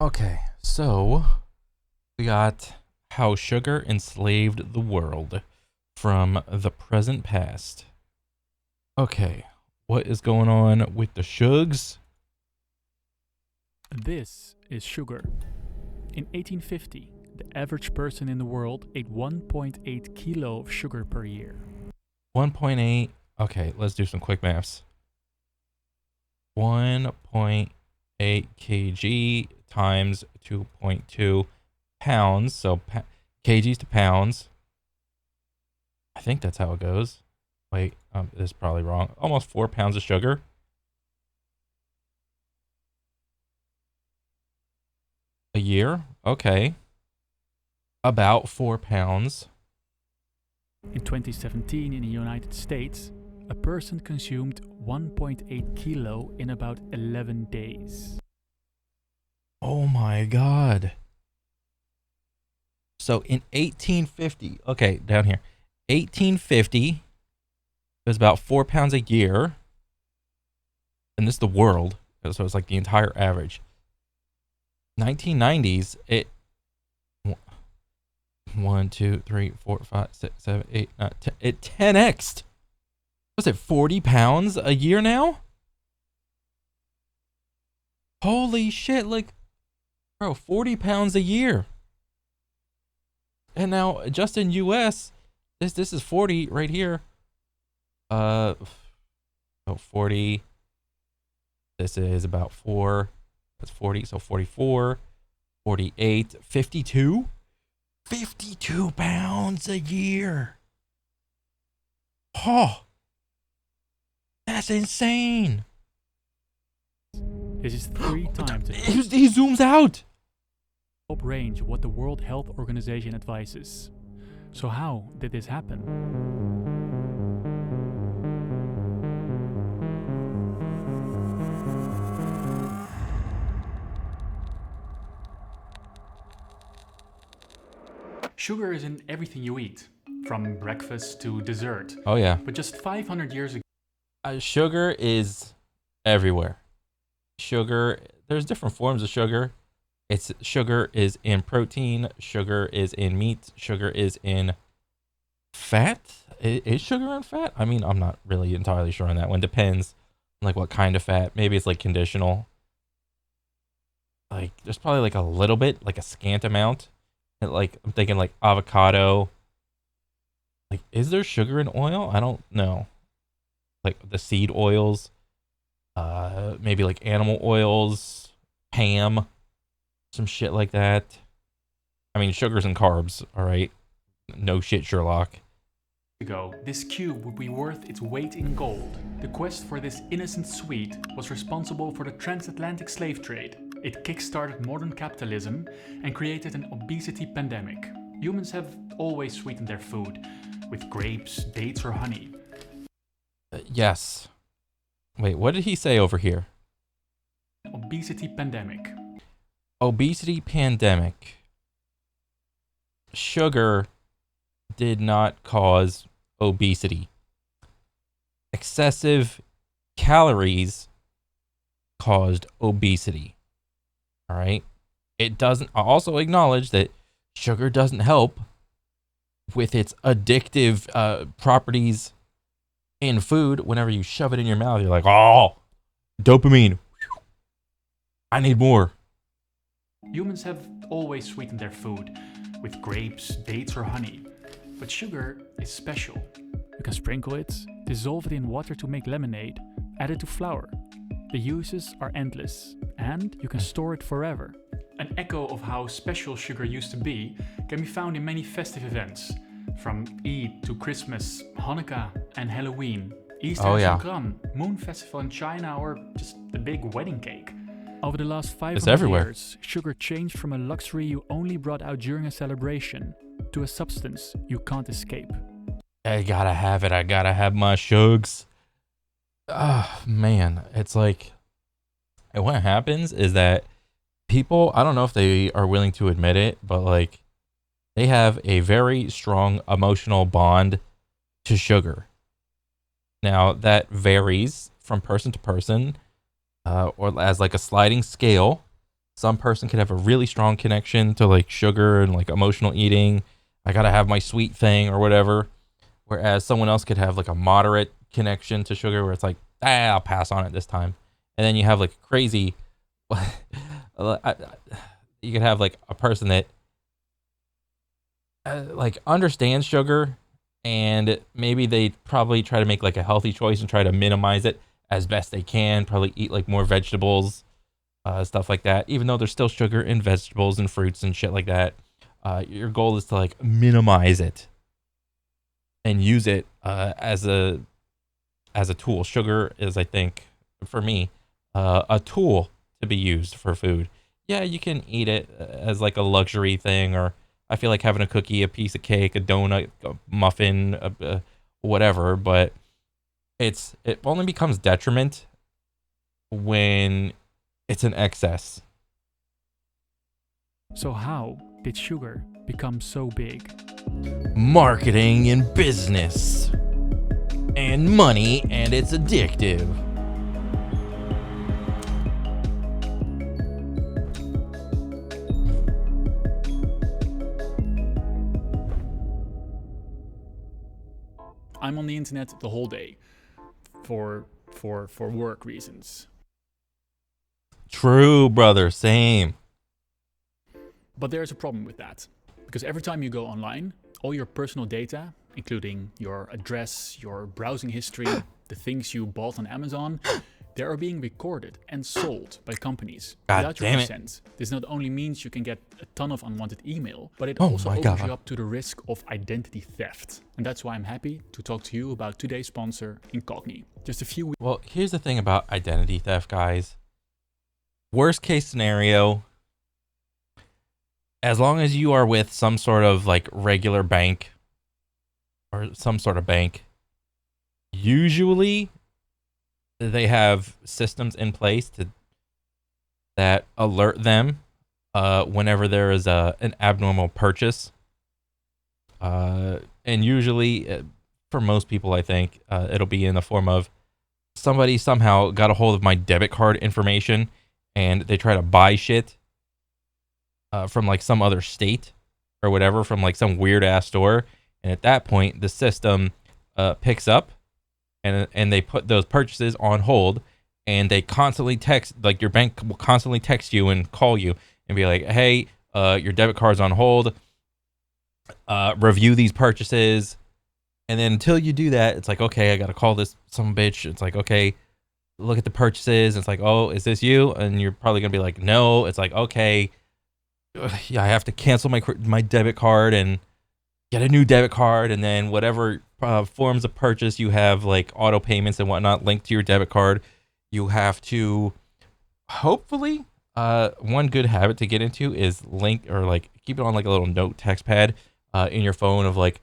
Okay, so we got how sugar enslaved the world from the present past. Okay, what is going on with the shugs? This is sugar. In 1850, the average person in the world ate 1.8 kilo of sugar per year. 1.8. Okay, let's do some quick maths. 1.8 kg times 2.2 pounds. So kgs to pounds. I think that's how it goes. Wait, this is probably wrong. Almost 4 pounds of sugar. A year? Okay. About 4 pounds. In 2017, in the United States, a person consumed 1.8 kilo in about 11 days. Oh my God. So in 1850, okay, down here, 1850, it was about 4 pounds a year. And this is the world. So it's like the entire average. 1990s, it 1, 2, 3, 4, 5, 6, 7, 8, 9, 10. It 10x'd. Was it 40 pounds a year now? Holy shit, like, bro, 40 pounds a year. And now just in US, this is 40 right here. So 40. This is about 4. That's 40, so 44, 48, 52. 52 pounds a year. Oh, that's insane. This is 3 times the He zooms out. top range of what the World Health Organization advises. So how did this happen? Sugar is in everything you eat, from breakfast to dessert. Oh, yeah. But just 500 years ago, Sugar is everywhere. Sugar, there's different forms of sugar. Sugar is in protein, sugar is in meat, sugar is in fat. Is sugar in fat? I mean, I'm not really entirely sure on that one. Depends on like what kind of fat. Maybe it's like conditional. Like there's probably like a little bit, like a scant amount. And like I'm thinking like avocado. Like is there sugar in oil? I don't know. Like the seed oils, maybe like animal oils, Pam, some shit like that. I mean, sugars and carbs, all right. No shit, Sherlock. this cube would be worth its weight in gold. The quest for this innocent sweet was responsible for the transatlantic slave trade. It kickstarted modern capitalism and created an obesity pandemic. Humans have always sweetened their food with grapes, dates, or honey. Yes. Wait, what did he say over here? Obesity pandemic. Obesity pandemic. Sugar did not cause obesity. Excessive calories caused obesity. All right. It doesn't. I also acknowledge that sugar doesn't help with its addictive properties in food. Whenever you shove it in your mouth, you're like, oh, dopamine. I need more. Humans have always sweetened their food with grapes, dates, or honey. But sugar is special. You can sprinkle it, dissolve it in water to make lemonade, add it to flour. The uses are endless, and you can store it forever. An echo of how special sugar used to be can be found in many festive events, from Eid to Christmas, Hanukkah, and Halloween, Easter Oh, and yeah. Songkran, Moon Festival in China, or just the big wedding cake. Over the last 500 everywhere. years, sugar changed from a luxury you only brought out during a celebration to a substance you can't escape. I gotta have it. I gotta have my shugs. Ah, man. It's like, and what happens is that people, I don't know if they are willing to admit it, but like, they have a very strong emotional bond to sugar. Now, that varies from person to person, or as like a sliding scale. Some person could have a really strong connection to like sugar and like emotional eating. I gotta have my sweet thing or whatever. Whereas someone else could have like a moderate connection to sugar where it's like, I'll pass on it this time. And then you have like crazy, you could have like a person that like understands sugar and maybe they probably try to make like a healthy choice and try to minimize it as best they can. Probably eat like more vegetables, stuff like that. Even though there's still sugar in vegetables and fruits and shit like that, your goal is to like minimize it and use it as a tool. Sugar is, I think, for me, a tool to be used for food. Yeah, you can eat it as like a luxury thing, or I feel like having a cookie, a piece of cake, a donut, a muffin, whatever. But it only becomes detriment when it's an excess. So how did sugar become so big? Marketing and business. And money, and it's addictive. I'm on the internet the whole day for work reasons. True, brother, same. But there's a problem with that. Because every time you go online, all your personal data, including your address, your browsing history, the things you bought on Amazon, they are being recorded and sold by companies without your consent. This not only means you can get a ton of unwanted email, but it also opens you up to the risk of identity theft. And that's why I'm happy to talk to you about today's sponsor, Incogni. Just a few weeks. Well, here's the thing about identity theft, guys. Worst case scenario, as long as you are with some sort of like regular bank or some sort of bank, usually they have systems in place that alert them whenever there is an abnormal purchase. And usually, for most people, I think, it'll be in the form of somebody somehow got a hold of my debit card information and they try to buy shit from like some other state or whatever, from like some weird ass store. And at that point, the system picks up and they put those purchases on hold, and they constantly text, like your bank will constantly text you and call you and be like, hey, your debit card's on hold, review these purchases. And then until you do that, it's like, okay, I gotta call this some bitch. It's like, okay, look at the purchases. It's like, oh, is this you? And you're probably gonna be like, no. It's like, okay, yeah, I have to cancel my debit card and get a new debit card, and then whatever forms of purchase you have, like auto payments and whatnot, linked to your debit card, you have to hopefully one good habit to get into is link or like keep it on like a little note text pad in your phone of like,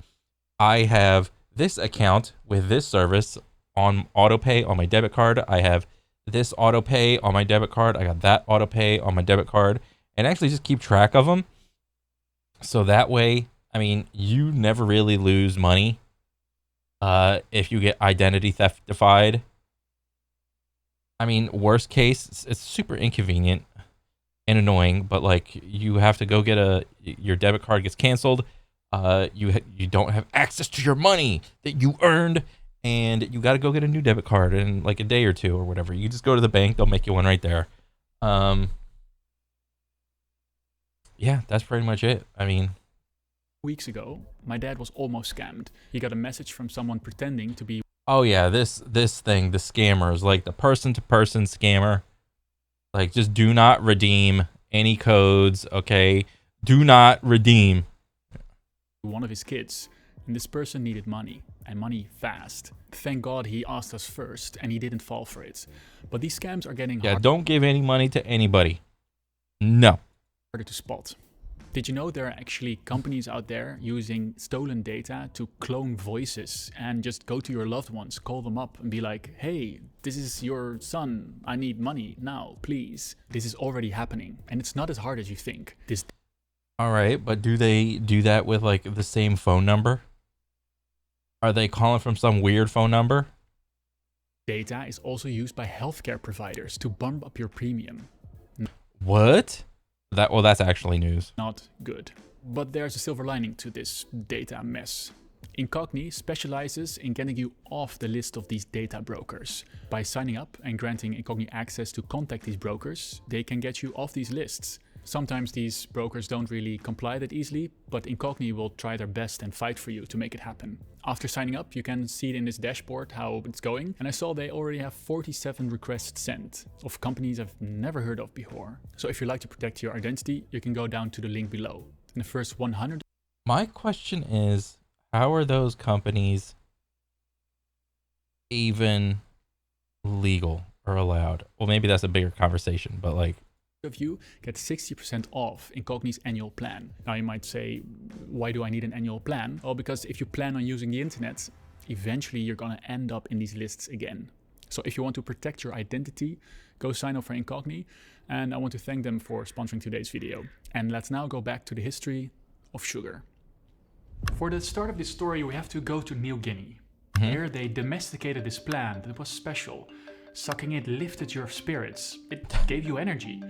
I have this account with this service on auto pay on my debit card. I have this auto pay on my debit card. I got that auto pay on my debit card, and actually just keep track of them. So that way, I mean, you never really lose money if you get identity theftified. I mean, worst case, it's super inconvenient and annoying, but like you have to go get your debit card gets canceled. You don't have access to your money that you earned, and you got to go get a new debit card in like a day or two or whatever. You just go to the bank, they'll make you one right there. Yeah, that's pretty much it. I mean, weeks ago, my dad was almost scammed. He got a message from someone pretending to be... Oh yeah, this thing, the scammers, like the person-to-person scammer. Like, just do not redeem any codes, okay? Do not redeem. One of his kids, and this person needed money, and money fast. Thank God he asked us first, and he didn't fall for it. But these scams are getting harder. Yeah, don't give any money to anybody. No. Harder to spot. Did you know there are actually companies out there using stolen data to clone voices and just go to your loved ones, call them up and be like, hey, this is your son, I need money now, please. This is already happening, and it's not as hard as you think. All right, but do they do that with like the same phone number? Are they calling from some weird phone number? Data is also used by healthcare providers to bump up your premium. What? That's actually news. not good. But there's a silver lining to this data mess. Incogni specializes in getting you off the list of these data brokers. By signing up and granting Incogni access to contact these brokers, they can get you off these lists. Sometimes these brokers don't really comply that easily, but Incogni will try their best and fight for you to make it happen. After signing up, you can see in this dashboard how it's going, and I saw they already have 47 requests sent of companies I've never heard of before. So if you like to protect your identity, you can go down to the link below. In the first 100... My question is, how are those companies even legal or allowed? Well, maybe that's a bigger conversation, but like, of you get 60% off Incogni's annual plan. Now you might say, why do I need an annual plan? Well, because if you plan on using the internet, eventually you're gonna end up in these lists again. So if you want to protect your identity, go sign up for Incogni, and I want to thank them for sponsoring today's video. And let's now go back to the history of sugar. For the start of this story, we have to go to New Guinea. Here they domesticated this plant that was special. Sucking it lifted your spirits. It gave you energy.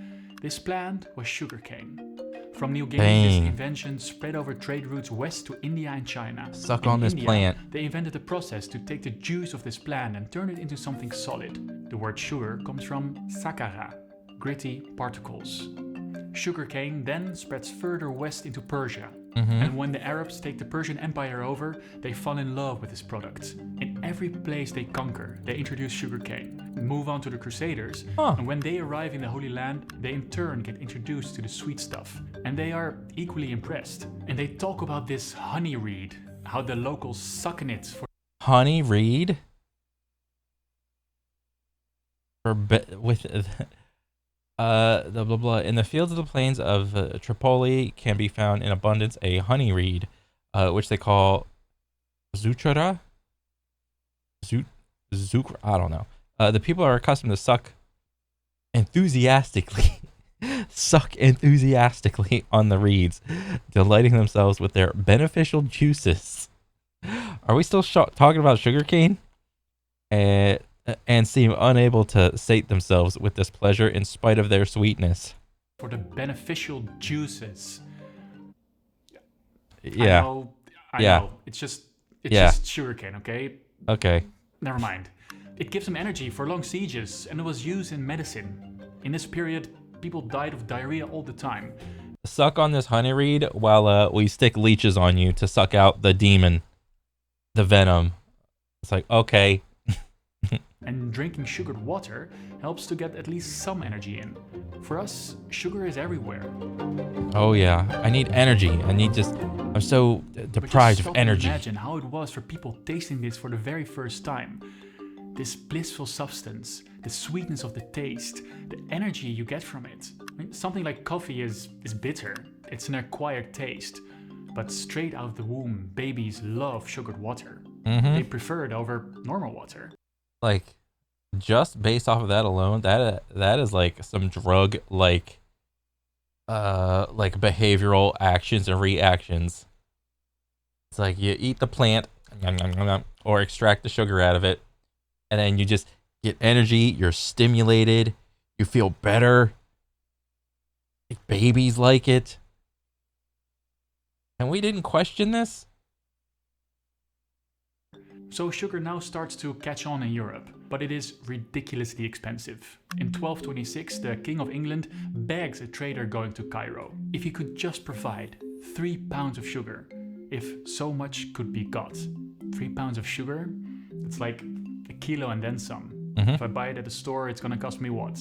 This plant was sugarcane. From New Guinea, this invention spread over trade routes west to India and China. Suck on this plant. They invented a process to take the juice of this plant and turn it into something solid. The word sugar comes from sakara, gritty particles. Sugarcane then spreads further west into Persia. And when the Arabs take the Persian Empire over, they fall in love with this product. In every place they conquer, they introduce sugarcane. Move on to the Crusaders, and when they arrive in the Holy Land, they in turn get introduced to the sweet stuff. And they are equally impressed. And they talk about this honey reed, how the locals suck in it for... Honey reed? With... the blah blah. In the fields of the plains of Tripoli can be found in abundance a honey reed, which they call zuchara. Zukra. I don't know. The people are accustomed to suck enthusiastically on the reeds, delighting themselves with their beneficial juices. Are we still talking about sugarcane? And seem unable to sate themselves with this pleasure in spite of their sweetness. For the beneficial juices. Yeah. I know. It's just sugarcane, okay? Okay. Never mind. It gives them energy for long sieges, and it was used in medicine. In this period, people died of diarrhea all the time. Suck on this honey reed while we stick leeches on you to suck out the demon, the venom. It's like, okay. And drinking sugared water helps to get at least some energy in. For us, sugar is everywhere. Oh yeah, I need energy. I'm so deprived of energy. Imagine how it was for people tasting this for the very first time. This blissful substance, the sweetness of the taste, the energy you get from it. I mean, something like coffee is bitter. It's an acquired taste. But straight out of the womb, babies love sugared water. They prefer it over normal water. Like, just based off of that alone, that is like some drug like behavioral actions and reactions. It's like you eat the plant or extract the sugar out of it, and then you just get energy, you're stimulated, you feel better. Like, babies like it. And we didn't question this? So sugar now starts to catch on in Europe, but it is ridiculously expensive. In 1226, the King of England begs a trader going to Cairo if he could just provide 3 pounds of sugar, if so much could be got. 3 pounds of sugar? It's like a kilo and then some. If I buy it at the store, it's gonna cost me what?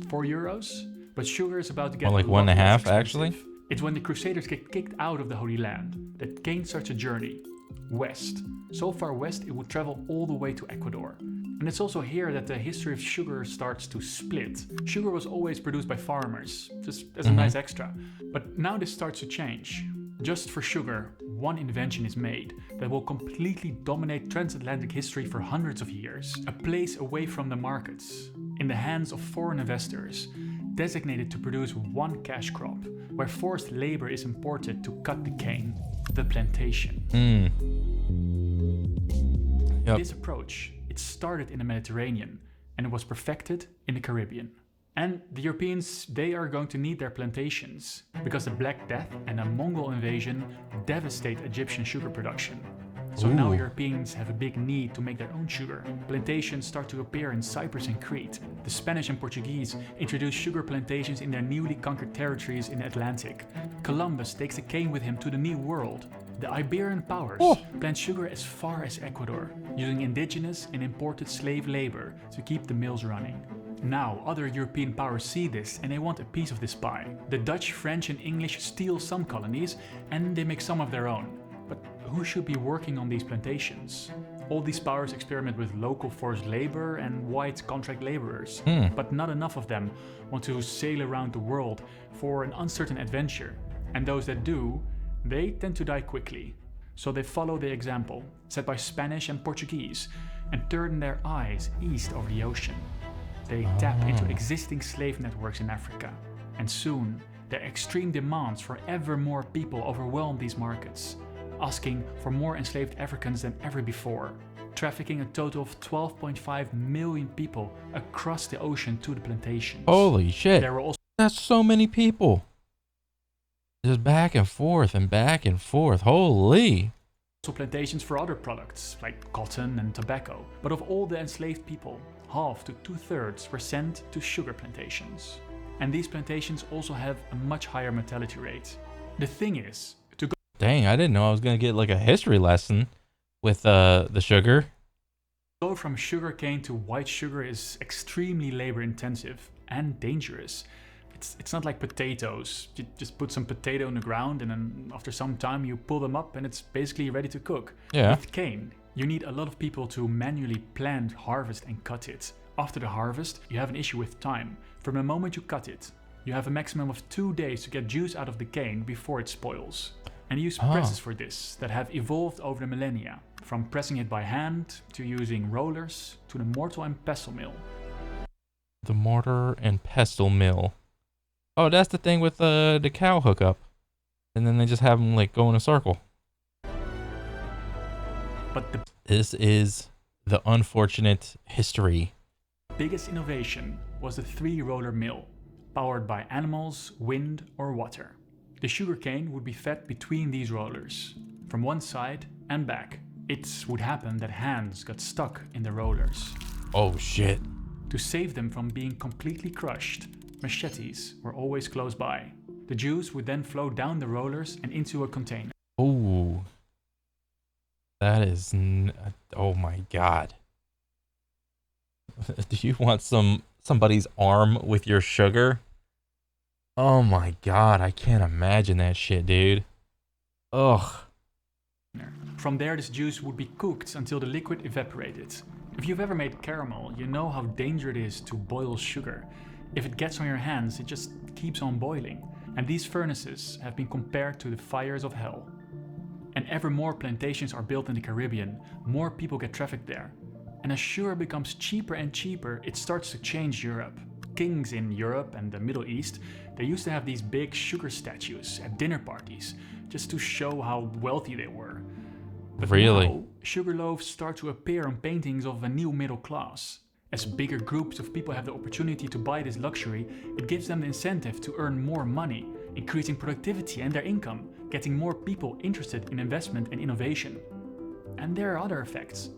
4 euros? But sugar is about to get like 1.5 actually? It's when the Crusaders get kicked out of the Holy Land that Cain starts a journey west. So far west, it would travel all the way to Ecuador. And it's also here that the history of sugar starts to split. Sugar was always produced by farmers, just as a nice extra. But now this starts to change. Just for sugar, one invention is made that will completely dominate transatlantic history for hundreds of years. A place away from the markets, in the hands of foreign investors, designated to produce one cash crop, where forced labor is imported to cut the cane, the plantation. Yep. This approach, it started in the Mediterranean and it was perfected in the Caribbean. And the Europeans, they are going to need their plantations, because the Black Death and a Mongol invasion devastate Egyptian sugar production. So now Ooh. Europeans have a big need to make their own sugar. Plantations start to appear in Cyprus and Crete. The Spanish and Portuguese introduce sugar plantations in their newly conquered territories in the Atlantic. Columbus takes the cane with him to the New World. The Iberian powers plant sugar as far as Ecuador, using indigenous and imported slave labor to keep the mills running. Now, other European powers see this and they want a piece of this pie. The Dutch, French and English steal some colonies and they make some of their own. But who should be working on these plantations? All these powers experiment with local forced labor and white contract laborers, but not enough of them want to sail around the world for an uncertain adventure. And those that do, they tend to die quickly. So they follow the example set by Spanish and Portuguese and turn their eyes east over the ocean. They tap into existing slave networks in Africa, and soon their extreme demands for ever more people overwhelm these markets, asking for more enslaved Africans than ever before, trafficking a total of 12.5 million people across the ocean to the plantations. Holy shit. There were also That's so many people. Just back and forth and back and forth. Holy. plantations for other products, like cotton and tobacco. But of all the enslaved people, half to 2/3 were sent to sugar plantations. And these plantations also have a much higher mortality rate. The thing is, to Dang, I didn't know I was going to get like a history lesson with the sugar. go from sugarcane to white sugar is extremely labor intensive and dangerous. It's not like potatoes. You just put some potato in the ground and then after some time you pull them up and it's basically ready to cook. Yeah. With cane, you need a lot of people to manually plant, harvest and cut it. After the harvest, you have an issue with time. From the moment you cut it, you have a maximum of 2 days to get juice out of the cane before it spoils. And you use presses for this that have evolved over the millennia, from pressing it by hand to using rollers to the mortar and pestle mill. The mortar and pestle mill. Oh, that's the thing with the cow hookup. And then they just have them like go in a circle. But the This is the unfortunate history. biggest innovation was the 3-roller mill, powered by animals, wind or water. The sugarcane would be fed between these rollers, from one side and back. It would happen that hands got stuck in the rollers. Oh shit. To save them from being completely crushed, machetes were always close by. The juice would then flow down the rollers and into a container. Oh. That is oh my god. Do you want somebody's arm with your sugar? Oh my god, I can't imagine that shit, dude. Ugh. From there, this juice would be cooked until the liquid evaporated. If you've ever made caramel, you know how dangerous it is to boil sugar. If it gets on your hands, it just keeps on boiling. And these furnaces have been compared to the fires of hell. And ever more plantations are built in the Caribbean, more people get trafficked there. And as sugar becomes cheaper and cheaper, it starts to change Europe. Kings in Europe and the Middle East, they used to have these big sugar statues at dinner parties, just to show how wealthy they were. But Really? now, sugar loaves start to appear on paintings of a new middle class. As bigger groups of people have the opportunity to buy this luxury, it gives them the incentive to earn more money, increasing productivity and their income, getting more people interested in investment and innovation. And there are other effects.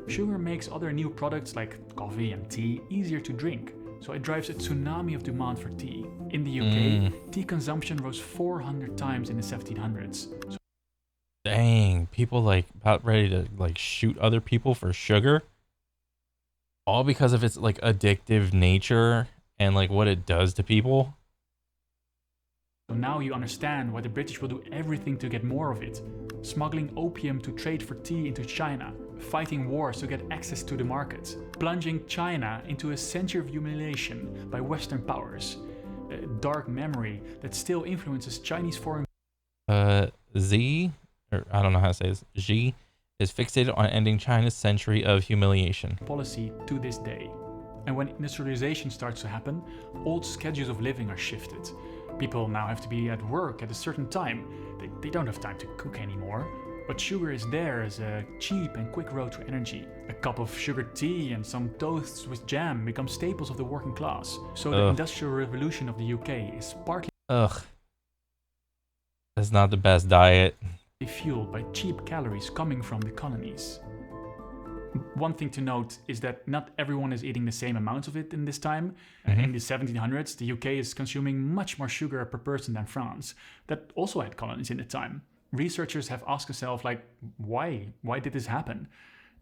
Sugar makes other new products like coffee and tea easier to drink, so it drives a tsunami of demand for tea. In the UK, tea consumption rose 400 times in the 1700s. Dang, people like about ready to like shoot other people for sugar. All because of its like addictive nature and like what it does to people. So now you understand why the British will do everything to get more of it. Smuggling opium to trade for tea into China, fighting wars to get access to the market, plunging China into a century of humiliation by Western powers. A dark memory that still influences Chinese foreign Z, or I don't know how to say this, Xi, is fixated on ending China's century of humiliation. policy to this day. And when industrialization starts to happen, old schedules of living are shifted. People now have to be at work at a certain time. They don't have time to cook anymore. But sugar is there as a cheap and quick road to energy. A cup of sugar tea and some toasts with jam become staples of the working class. So the Ugh. Industrial Revolution of the UK is partly Ugh. That's not the best diet. fueled by cheap calories coming from the colonies. One thing to note is that not everyone is eating the same amounts of it in this time. In the 1700s, the UK is consuming much more sugar per person than France, that also had colonies in the time. Researchers have asked themselves, like, why? Why did this happen?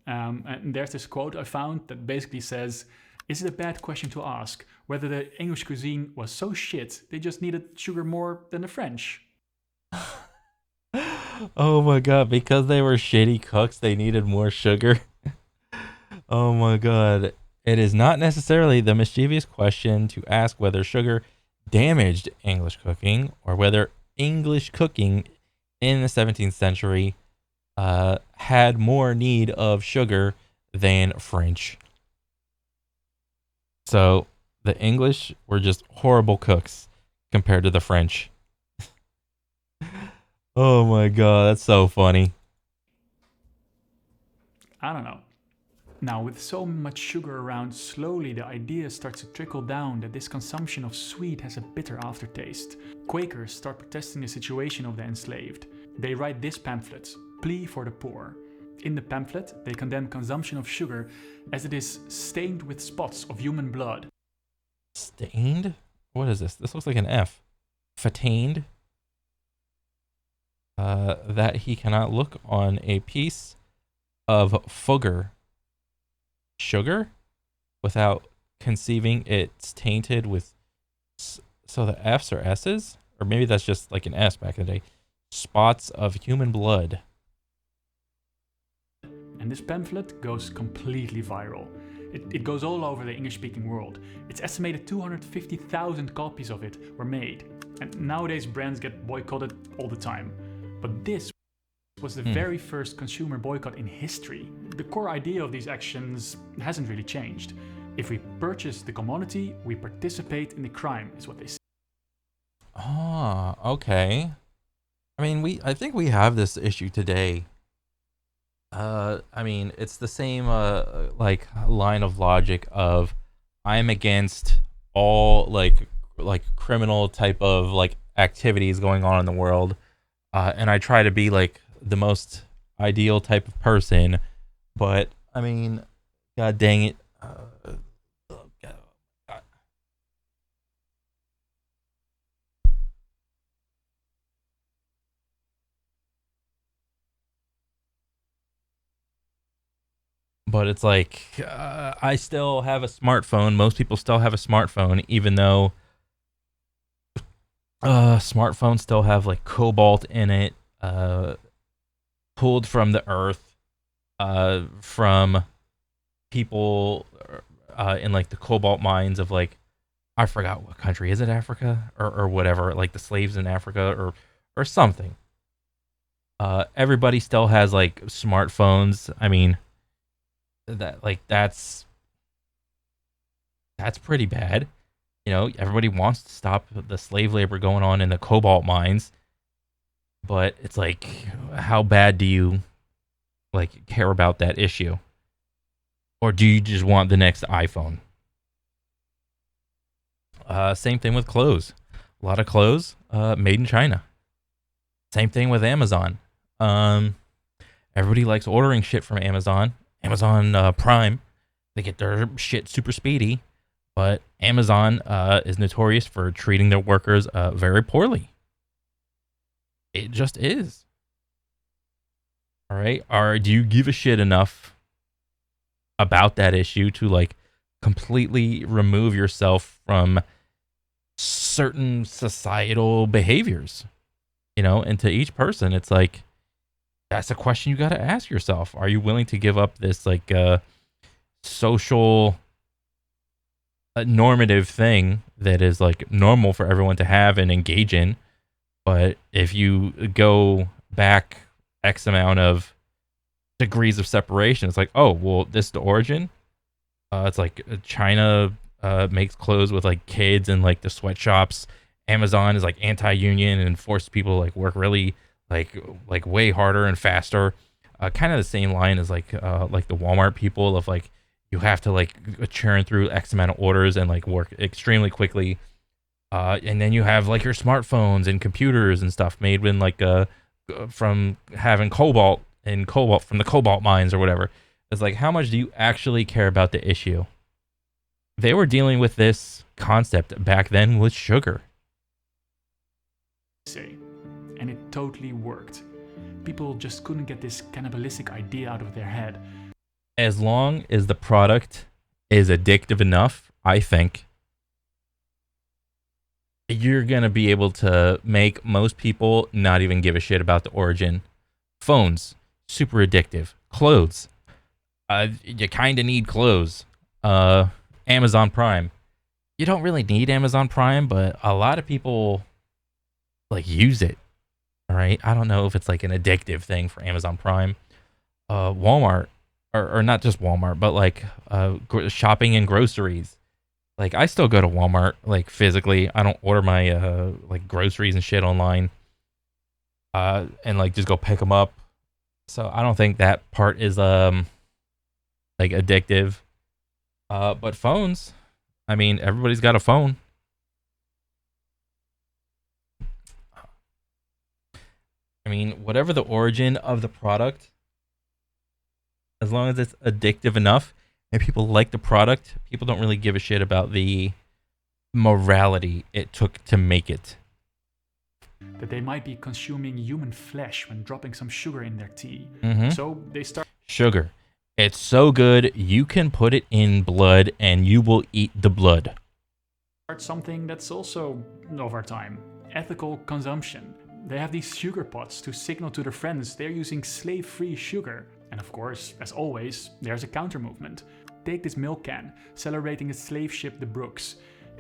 And there's this quote I found that basically says, is it a bad question to ask whether the English cuisine was so shit they just needed sugar more than the French? Oh my god, because they were shitty cooks, they needed more sugar. Oh my god. It is not necessarily the mischievous question to ask whether sugar damaged English cooking or whether English cooking in the 17th century had more need of sugar than French. So the English were just horrible cooks compared to the French. Oh my god, that's so funny. I don't know. Now, with so much sugar around, slowly the idea starts to trickle down that this consumption of sweet has a bitter aftertaste. Quakers start protesting the situation of the enslaved. They write this pamphlet, Plea for the Poor. In the pamphlet, they condemn consumption of sugar as it is stained with spots of human blood. Stained? What is this? This looks like an F. Fatained? That he cannot look on a piece of sugar without conceiving it's tainted with so the F's or S's, or maybe that's just like an S back in the day, spots of human blood. And this pamphlet goes completely viral. It goes all over the English-speaking world. It's estimated 250,000 copies of it were made. And nowadays brands get boycotted all the time. But this was the very first consumer boycott in history. The core idea of these actions hasn't really changed. If we purchase the commodity, we participate in the crime, is what they say. Ah, okay. I mean, I think we have this issue today. I mean, it's the same like line of logic of I'm against all like criminal type of like activities going on in the world, and I try to be like the most ideal type of person, but I mean, god dang it. But it's like I still have a smartphone. Most people still have a smartphone, even though smartphones still have like cobalt in it, pulled from the earth, from people in like the cobalt mines of like I forgot what country is it, Africa or whatever, like the slaves in Africa or something. Everybody still has like smartphones. I mean, that's pretty bad. You know, everybody wants to stop the slave labor going on in the cobalt mines, but it's like, how bad do you like care about that issue, or do you just want the next iPhone? Same thing with clothes. A lot of clothes made in China. Same thing with Amazon. Everybody likes ordering shit from Amazon. Amazon Prime, they get their shit super speedy, but Amazon is notorious for treating their workers very poorly. It just is. All right. Or do you give a shit enough about that issue to like completely remove yourself from certain societal behaviors? You know, and to each person, it's like, that's a question you got to ask yourself. Are you willing to give up this like social normative thing that is like normal for everyone to have and engage in? But if you go back X amount of degrees of separation, it's like, oh, well, this is the origin. It's like China makes clothes with like kids and like the sweatshops. Amazon is like anti-union and forces people to like work really like way harder and faster. Kind of the same line as like the Walmart people of like you have to like churn through X amount of orders and like work extremely quickly. And then you have like your smartphones and computers and stuff made when like from having cobalt from the cobalt mines or whatever. It's like, how much do you actually care about the issue? They were dealing with this concept back then with sugar. And it totally worked. People just couldn't get this cannibalistic idea out of their head. As long as the product is addictive enough, I think you're going to be able to make most people not even give a shit about the origin. Phones, super addictive. Clothes, you kind of need clothes. Amazon Prime, you don't really need Amazon Prime, but a lot of people like use it. All right, I don't know if it's like an addictive thing for Amazon Prime. Walmart, or not just Walmart, but like shopping and groceries. Like I still go to Walmart like physically. I don't order my like groceries and shit online. And like just go pick them up. So I don't think that part is like addictive. But phones, I mean, everybody's got a phone. I mean, whatever the origin of the product, as long as it's addictive enough and people like the product, people don't really give a shit about the morality it took to make it. That they might be consuming human flesh when dropping some sugar in their tea. Mm-hmm. So they start sugar. It's so good, you can put it in blood and you will eat the blood. Something that's also of our time. Ethical consumption. They have these sugar pots to signal to their friends they're using slave-free sugar. And of course, as always, there's a counter movement. Take this milk can, celebrating a slave ship, the Brooks.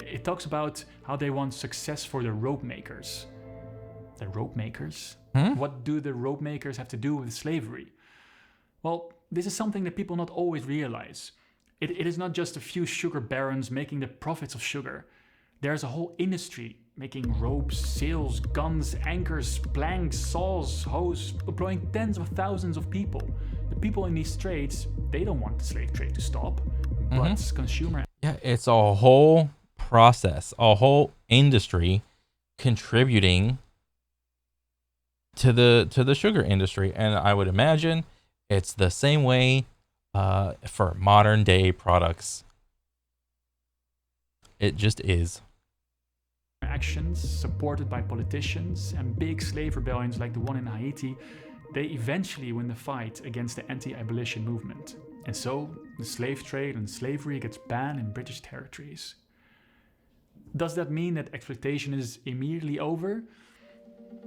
It talks about how they want success for the rope makers. The rope makers? What do the rope makers have to do with slavery? Well, this is something that people not always realize. It is not just a few sugar barons making the profits of sugar. There's a whole industry making ropes, sails, guns, anchors, planks, saws, hoes, employing tens of thousands of people. The people in these trades, they don't want the slave trade to stop, but consumer... Yeah, it's a whole process, a whole industry contributing to the sugar industry. And I would imagine it's the same way for modern day products. It just is. Actions supported by politicians and big slave rebellions like the one in Haiti, they eventually win the fight against the anti-abolition movement. And so the slave trade and slavery gets banned in British territories. Does that mean that exploitation is immediately over?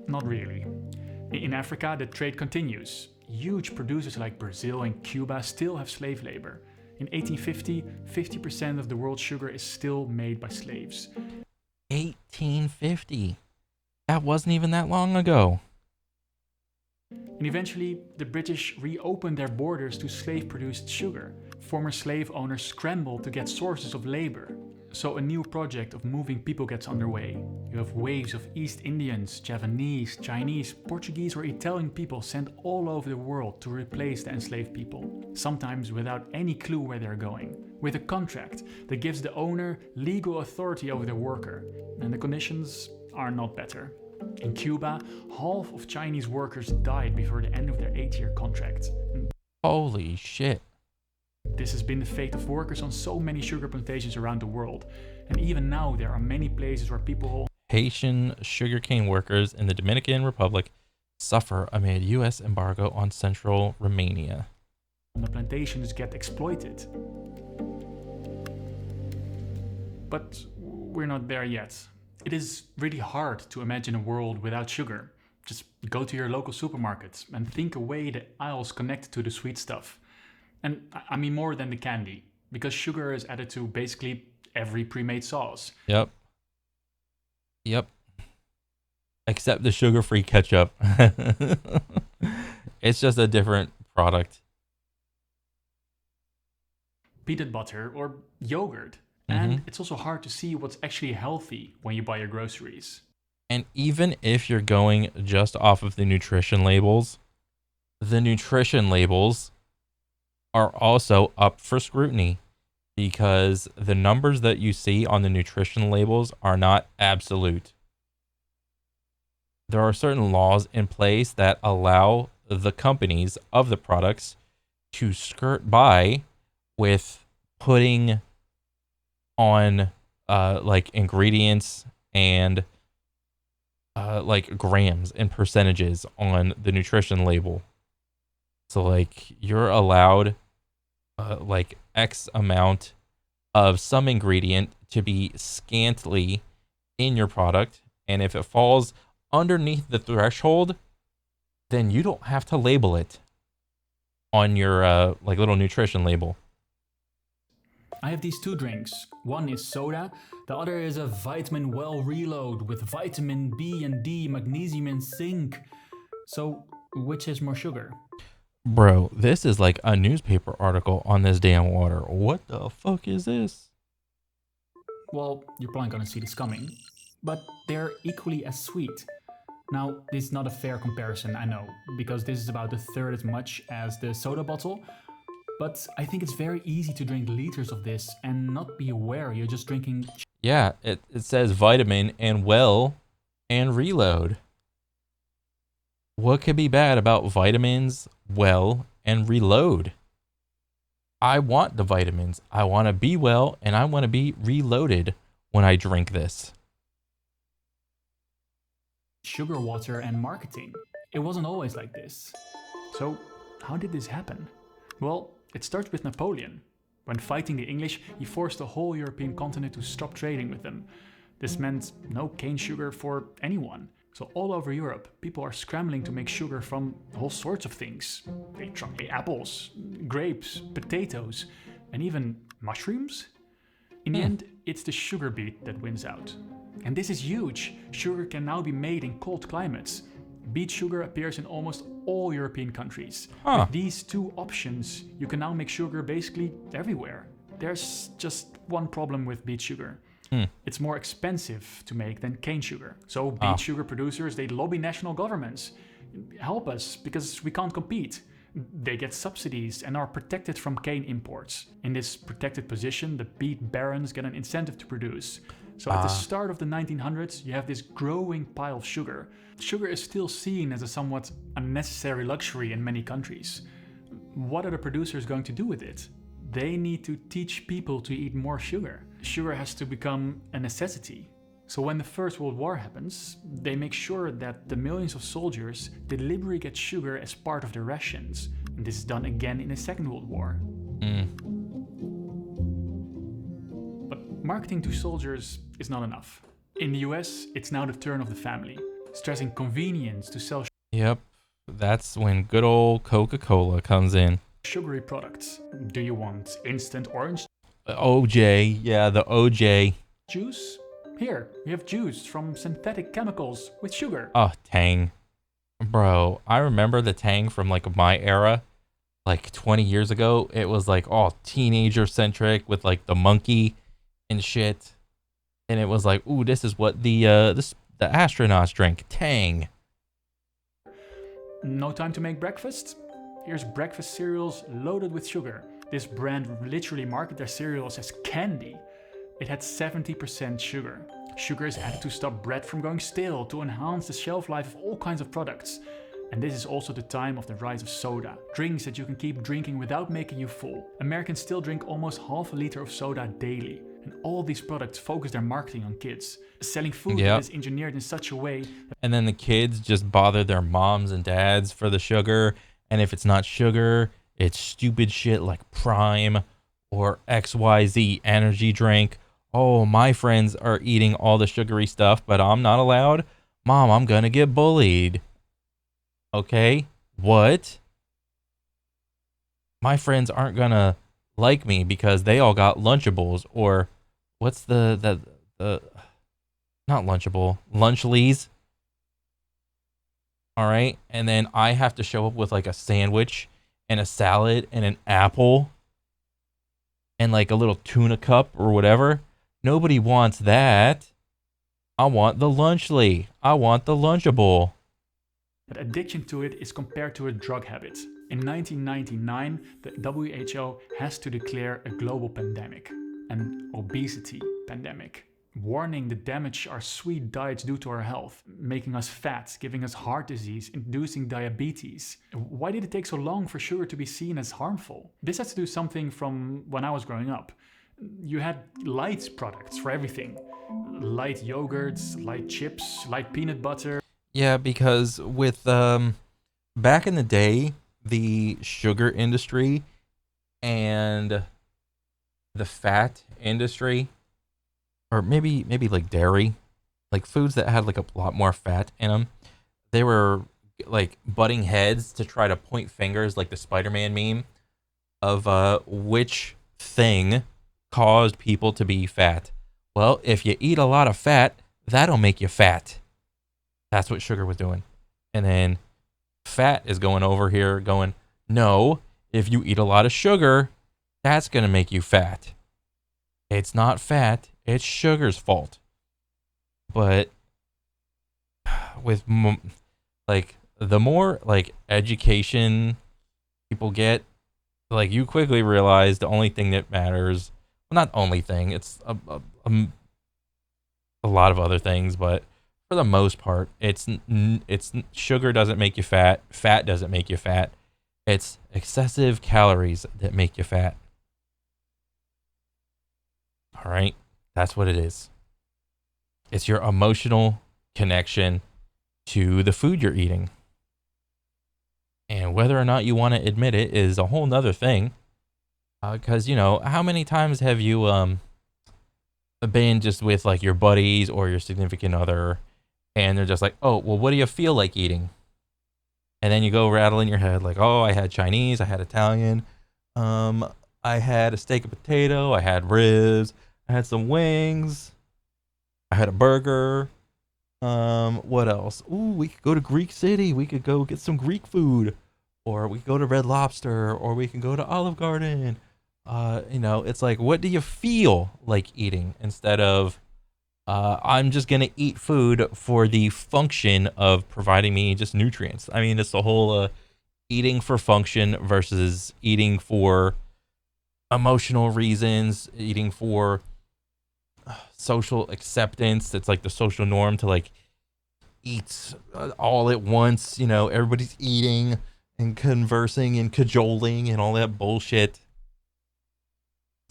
Not really. In Africa, the trade continues. Huge producers like Brazil and Cuba still have slave labor. In 1850, 50% of the world's sugar is still made by slaves. 1850. That wasn't even that long ago. And eventually, the British reopened their borders to slave-produced sugar. Former slave owners scrambled to get sources of labor. So a new project of moving people gets underway. You have waves of East Indians, Javanese, Chinese, Portuguese or Italian people sent all over the world to replace the enslaved people, sometimes without any clue where they're going, with a contract that gives the owner legal authority over the worker, and the conditions are not better. In Cuba, half of Chinese workers died before the end of their 8-year contract. Holy shit. This has been the fate of workers on so many sugar plantations around the world. And even now there are many places where people... Haitian sugarcane workers in the Dominican Republic suffer amid U.S. embargo on central Romania. The plantations get exploited. But we're not there yet. It is really hard to imagine a world without sugar. Just go to your local supermarket and think away the aisles connected to the sweet stuff. And I mean more than the candy, because sugar is added to basically every pre-made sauce. Yep. Except the sugar-free ketchup. It's just a different product. Peanut butter or yogurt. And it's also hard to see what's actually healthy when you buy your groceries. And even if you're going just off of the nutrition labels, the nutrition labels are also up for scrutiny because the numbers that you see on the nutrition labels are not absolute. There are certain laws in place that allow the companies of the products to skirt by with putting on like ingredients and like grams and percentages on the nutrition label. So like you're allowed like X amount of some ingredient to be scantily in your product, and if it falls underneath the threshold, then you don't have to label it on your like little nutrition label. I have these two drinks. One is soda, the other is a vitamin well reload with vitamin B and D, magnesium and zinc. So, which has more sugar? Bro, this is like a newspaper article on this damn water. What the fuck is this? Well, you're probably gonna see this coming. But they're equally as sweet. Now, this is not a fair comparison, I know, because this is about a third as much as the soda bottle. But I think it's very easy to drink liters of this and not be aware you're just drinking. Yeah, it says vitamin and well and reload. What could be bad about vitamins, well, and reload? I want the vitamins. I want to be well and I want to be reloaded when I drink this. Sugar water and marketing. It wasn't always like this. So, how did this happen? Well, it starts with Napoleon. When fighting the English, he forced the whole European continent to stop trading with them. This meant no cane sugar for anyone. So all over Europe, people are scrambling to make sugar from all sorts of things. They try apples, grapes, potatoes, and even mushrooms. In the end, it's the sugar beet that wins out. And this is huge. Sugar can now be made in cold climates. Beet sugar appears in almost all European countries. With these two options, you can now make sugar basically everywhere. There's just one problem with beet sugar. It's more expensive to make than cane sugar. So beet sugar producers, they lobby national governments. Help us, because we can't compete. They get subsidies and are protected from cane imports. In this protected position, the beet barons get an incentive to produce. So at the start of the 1900s, you have this growing pile of sugar. Sugar is still seen as a somewhat unnecessary luxury in many countries. What are the producers going to do with it? They need to teach people to eat more sugar. Sugar has to become a necessity. So when the First World War happens, they make sure that the millions of soldiers deliberately get sugar as part of their rations. And this is done again in the Second World War. But marketing to soldiers is not enough. In the US, it's now the turn of the family, stressing convenience to sell Yep, that's when good old Coca-Cola comes in. sugary products. Do you want instant orange OJ, yeah, the OJ. juice? Here, we have juice from synthetic chemicals with sugar. Oh, Tang. Bro, I remember the Tang from like my era, like 20 years ago. It was like all teenager centric with like the monkey and shit. And it was like, ooh, this is what the astronauts drink. Tang. No time to make breakfast? Here's breakfast cereals loaded with sugar. This brand literally marketed their cereals as candy. It had 70% sugar. Sugar is added to stop bread from going stale, to enhance the shelf life of all kinds of products. And this is also the time of the rise of soda. Drinks that you can keep drinking without making you full. Americans still drink almost half a liter of soda daily. And all these products focus their marketing on kids. Selling food that is engineered in such a way. And then the kids just bother their moms and dads for the sugar. And if it's not sugar, it's stupid shit like Prime or XYZ energy drink. Oh, my friends are eating all the sugary stuff, but I'm not allowed. Mom, I'm gonna get bullied. Okay, what? My friends aren't gonna like me because they all got Lunchables, or what's the not Lunchable, Lunchleys. All right, and then I have to show up with like a sandwich and a salad and an apple and like a little tuna cup or whatever. Nobody wants that. I want the lunchly. I want the Lunchable. But addiction to it is compared to a drug habit. In 1999, the WHO has to declare a global pandemic, an obesity pandemic, warning the damage our sweet diets do to our health, making us fat, giving us heart disease, inducing diabetes. Why did it take so long for sugar to be seen as harmful? This has to do something from when I was growing up. You had light products for everything. Light yogurts, light chips, light peanut butter. Yeah, because with back in the day, the sugar industry and the fat industry, or maybe like dairy, like foods that had like a lot more fat in them, they were like butting heads to try to point fingers, like the Spider-Man meme of which thing caused people to be fat. Well, if you eat a lot of fat, that'll make you fat. That's what sugar was doing. And then fat is going over here going, no, if you eat a lot of sugar, that's going to make you fat. It's not fat, it's sugar's fault. But with like the more like education people get, like you quickly realize the only thing that matters, well, not only thing, it's a lot of other things, but for the most part, it's sugar doesn't make you fat, fat doesn't make you fat. It's excessive calories that make you fat. All right, that's what it is. It's your emotional connection to the food you're eating. And whether or not you want to admit it is a whole nother thing. Because, you know, how many times have you been just with like your buddies or your significant other, and they're just like, oh, well, what do you feel like eating? And then you go rattling your head like, oh, I had Chinese, I had Italian, I had a steak and potato, I had ribs, I had some wings, I had a burger. What else? Ooh, we could go to Greek City. We could go get some Greek food, or we could go to Red Lobster, or we can go to Olive Garden. You know, it's like, what do you feel like eating instead of, I'm just gonna eat food for the function of providing me just nutrients. I mean, it's the whole eating for function versus eating for emotional reasons, eating for social acceptance. It's like the social norm to like eat all at once. You know, everybody's eating and conversing and cajoling and all that bullshit.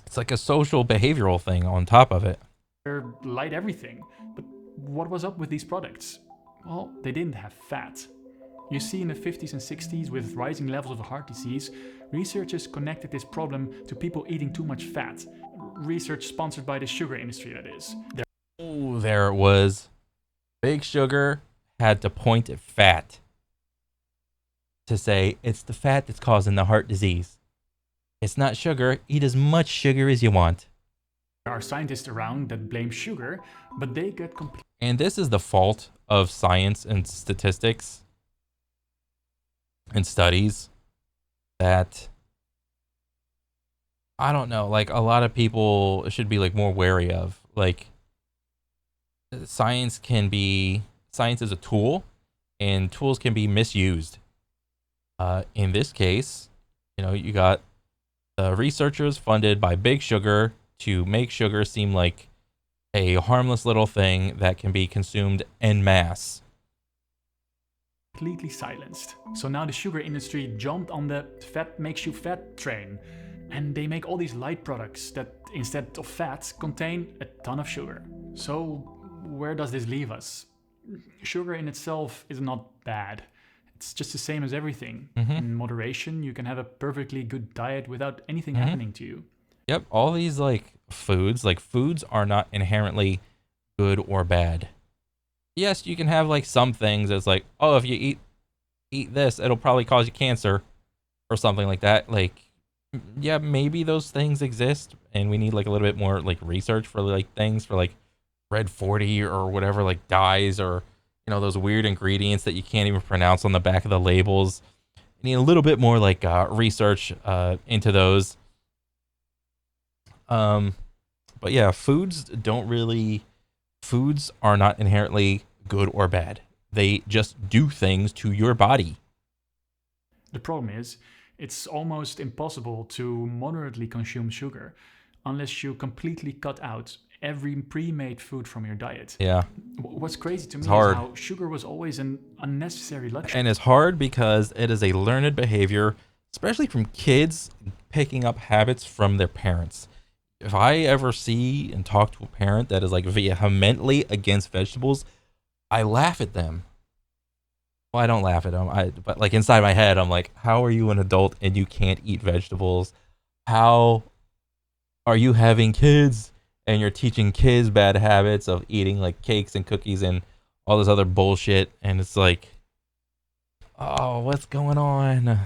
It's like a social behavioral thing on top of it. Light everything. But what was up with these products? Well, they didn't have fat. You see, in the 50s and 60s, with rising levels of heart disease, researchers connected this problem to people eating too much fat. Research sponsored by the sugar industry, that is. Oh, there it was. Big Sugar had to point at fat to say it's the fat that's causing the heart disease. It's not sugar. Eat as much sugar as you want. There are scientists around that blame sugar, but they get completely. And this is the fault of science and statistics and studies that, I don't know, like a lot of people should be like more wary of. Like, science is a tool, and tools can be misused. In this case, you know, you got researchers funded by Big Sugar to make sugar seem like a harmless little thing that can be consumed en masse. Completely silenced. So now the sugar industry jumped on the fat makes you fat train, and they make all these light products that instead of fat contain a ton of sugar. So where does this leave us? Sugar in itself is not bad. It's just the same as everything. In moderation, you can have a perfectly good diet without anything happening to you. Yep, all these like foods are not inherently good or bad. Yes, you can have like some things that's like, oh, if you eat this, it'll probably cause you cancer or something like that. Like, yeah, maybe those things exist, and we need like a little bit more like research for like things for like Red 40 or whatever, like dyes, or you know, those weird ingredients that you can't even pronounce on the back of the labels. You need a little bit more like research into those. But yeah, foods don't really Foods are not inherently good or bad. They just do things to your body. The problem is, it's almost impossible to moderately consume sugar unless you completely cut out every pre-made food from your diet. Yeah. What's crazy to It's me is hard. how sugar was always an unnecessary luxury. And it's hard because it is a learned behavior, especially from kids picking up habits from their parents. If I ever see and talk to a parent that is like vehemently against vegetables, I laugh at them. Well, I don't laugh at them. But like inside my head, I'm like, how are you an adult and you can't eat vegetables? How are you having kids and you're teaching kids bad habits of eating like cakes and cookies and all this other bullshit? And it's like, oh, what's going on?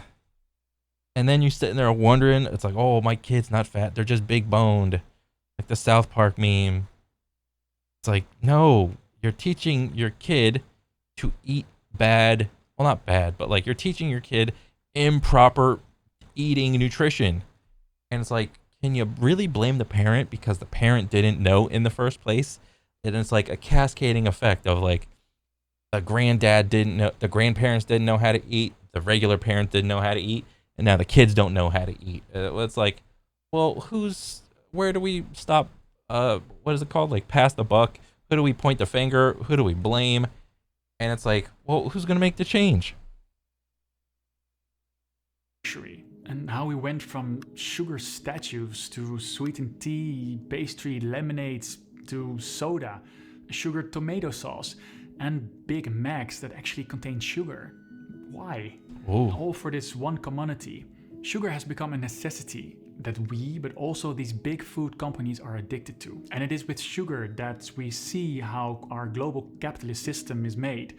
And then you're sitting there wondering, it's like, oh, my kid's not fat. They're just big boned. Like the South Park meme. It's like, no, you're teaching your kid to eat bad. Well, not bad, but like you're teaching your kid improper eating nutrition. And it's like, can you really blame the parent because the parent didn't know in the first place? And it's like a cascading effect of like the granddad didn't know, the grandparents didn't know how to eat, the regular parent didn't know how to eat, and now the kids don't know how to eat. It's like, well, where do we stop? What is it called? Like pass the buck. Who do we point the finger? Who do we blame? And it's like, well, who's gonna make the change? And how we went from sugar statues to sweetened tea, pastry, lemonades to soda, sugar tomato sauce, and Big Macs that actually contain sugar. Why? Ooh. All for this one commodity. Sugar has become a necessity that we, but also these big food companies are addicted to. And it is with sugar that we see how our global capitalist system is made.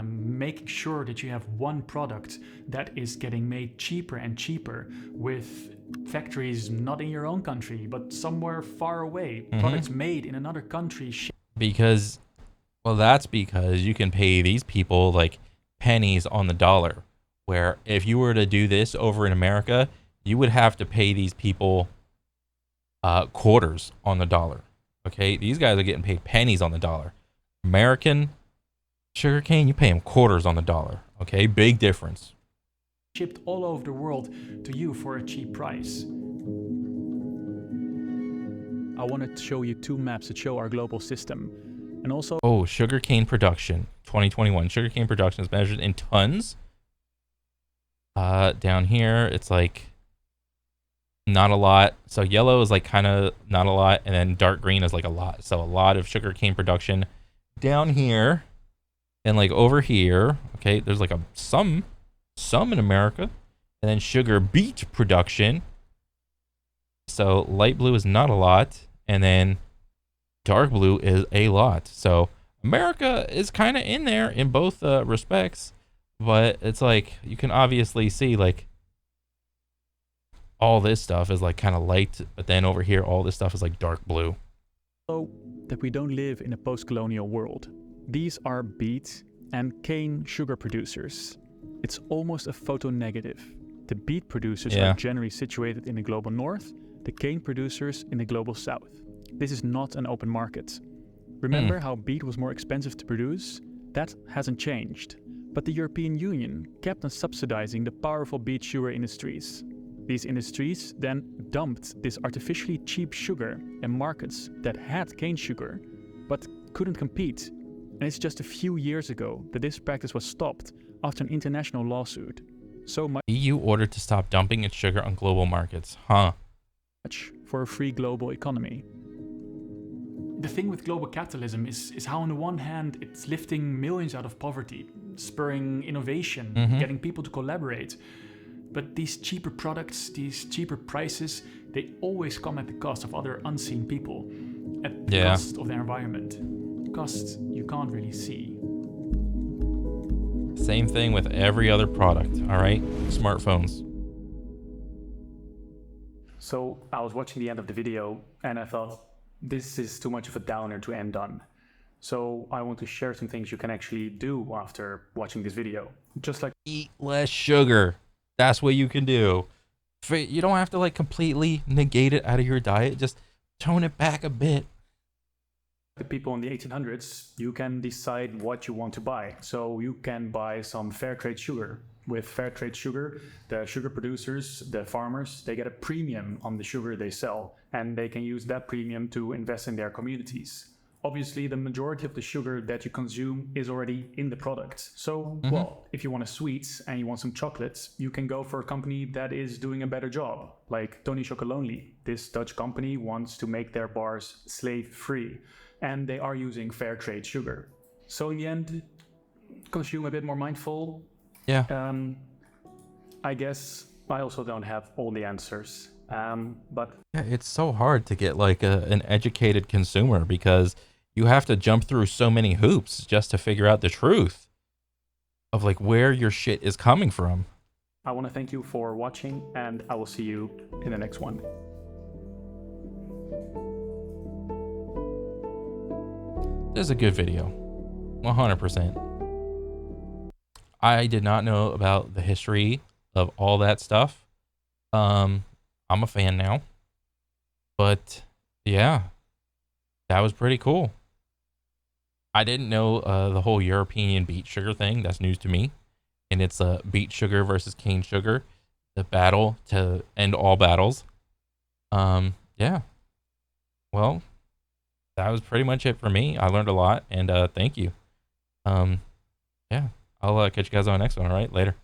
Making sure that you have one product that is getting made cheaper and cheaper with factories not in your own country, but somewhere far away. Mm-hmm. Products made in another country. Because, well, that's because you can pay these people like pennies on the dollar. Where if you were to do this over in America, you would have to pay these people quarters on the dollar. Okay, these guys are getting paid pennies on the dollar. American sugarcane, you pay them quarters on the dollar. Okay, big difference. Shipped all over the world to you for a cheap price. I want to show you two maps that show our global system. And also... Oh, sugarcane production, 2021. Sugarcane production is measured in tons. Down here, it's like not a lot. So yellow is like kind of not a lot, and then dark green is like a lot. So a lot of sugarcane production down here, and like over here. Okay, there's like some in America, and then sugar beet production. So light blue is not a lot, and then dark blue is a lot. So America is kind of in there in both respects. But it's like, you can obviously see like all this stuff is like kind of light, but then over here, all this stuff is like dark blue. So that we don't live in a post-colonial world. These are beet and cane sugar producers. It's almost a photo negative. The beet producers are generally situated in the global north, the cane producers in the global south. This is not an open market. Remember how beet was more expensive to produce? That hasn't changed. But the European Union kept on subsidizing the powerful beet sugar industries. These industries then dumped this artificially cheap sugar in markets that had cane sugar, but couldn't compete. And it's just a few years ago that this practice was stopped after an international lawsuit. So much EU ordered to stop dumping its sugar on global markets. Huh. For a free global economy. The thing with global capitalism is how on the one hand it's lifting millions out of poverty, spurring innovation, getting people to collaborate. But these cheaper products, these cheaper prices, they always come at the cost of other unseen people, at the cost of the environment, costs you can't really see. Same thing with every other product, all right? Smartphones. So I was watching the end of the video and I thought, this is too much of a downer to end on. So I want to share some things you can actually do after watching this video. Just like eat less sugar. That's what you can do. You don't have to like completely negate it out of your diet. Just tone it back a bit. The people in the 1800s, you can decide what you want to buy. So you can buy some fair trade sugar. With fair trade sugar, the sugar producers, the farmers, they get a premium on the sugar they sell, and they can use that premium to invest in their communities. Obviously, the majority of the sugar that you consume is already in the product. So, well, if you want a sweets and you want some chocolates, you can go for a company that is doing a better job, like Tony Chocolonely. This Dutch company wants to make their bars slave-free, and they are using fair trade sugar. So in the end, consume a bit more mindful. Yeah. I guess I also don't have all the answers, but Yeah, it's so hard to get like an educated consumer because you have to jump through so many hoops just to figure out the truth of like where your shit is coming from. I want to thank you for watching, and I will see you in the next one. This is a good video. 100%. I did not know about the history of all that stuff. I'm a fan now. But yeah, that was pretty cool. I didn't know the whole European beet sugar thing. That's news to me. And it's beet sugar versus cane sugar, the battle to end all battles. Yeah. Well, that was pretty much it for me. I learned a lot, and thank you. Yeah, I'll catch you guys on the next one. All right, later.